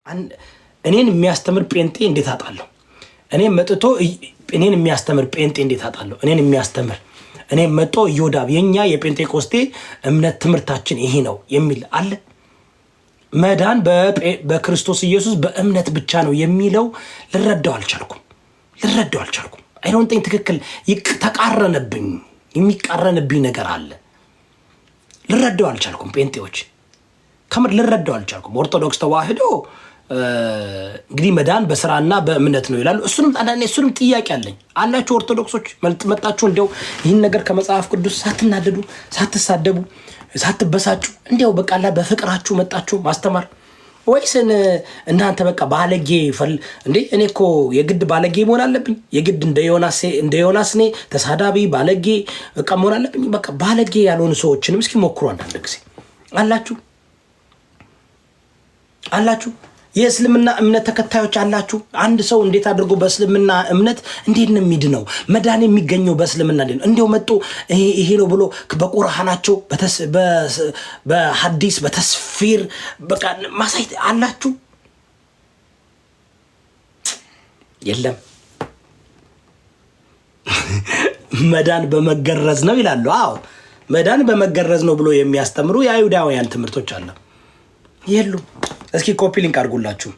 እኔን የሚያስተምር ጴንጤ እንዴት አጣለሁ? እኔን መጥቶ እኔን የሚያስተምር ጴንጤ እንዴት አጣለሁ? እኔን የሚያስተምር እኔን መጥቶ ኢዮዳብ የኛ የጴንጤቆስጤ እምነት ትምህርታችን ይሄ ነው የሚል አለ? መዳን በክርስቶስ ኢየሱስ በእምነት ብቻ ነው የሚለው ልረዳው አልቻልኩም። አይ ዶንት ቲንክ ትክክል ተቃረነብኝ። የሚቃረንብኝ ነገር አለ። ልረዳው አልቻልኩም። ጴንጤዎች ከምር ልረዳው አልቻልኩም። ኦርቶዶክስ ተዋህዶ እንግዲህ መዳን በስራና በእምነት ነው ይላሉ። እሱንም ጥያቄ አለኝ አላችሁ ኦርቶዶክሶች መጣችሁ እንደው ይህን ነገር ከመጽሐፍ ቅዱስ ሳትናደዱ ሳትሳደቡ ሳትበሳጩ እንደው በቃላ በፍቅራችሁ መጣችሁ ማስተማር ወይስ እናንተ በቃ ባለጌ እንዴ? እኔ እኮ የግድ ባለጌ መሆን አለብኝ? የግድ እንደ ዮናስ እኔ ተሳዳቢ ባለጌ በቃ መሆን አለብኝ? በቃ ባለጌ ያልሆኑ ሰዎችንም እስኪ ሞክሩ አንዳንድ ጊዜ አላችሁ የእስልምና እምነት ተከታዮች አላችሁ። አንድ ሰው እንዴት አድርጎ በእስልምና እምነት እንዴት ነው የሚድነው? መዳን የሚገኘው በእስልምና እንዴት ነው? እንዲያው መጥቶ ይሄ ነው ብሎ በቁርአናቸው በሐዲስ በተስፊር በቃ ማሳየት አላችሁ? የለም። መዳን በመገረዝ ነው ይላሉ። አዎ መዳን በመገረዝ ነው ብሎ የሚያስተምሩ የአይሁዳውያን ትምህርቶች አለ የሉ። እስኪ ኮፒ ሊንክ አድርጉላችሁ።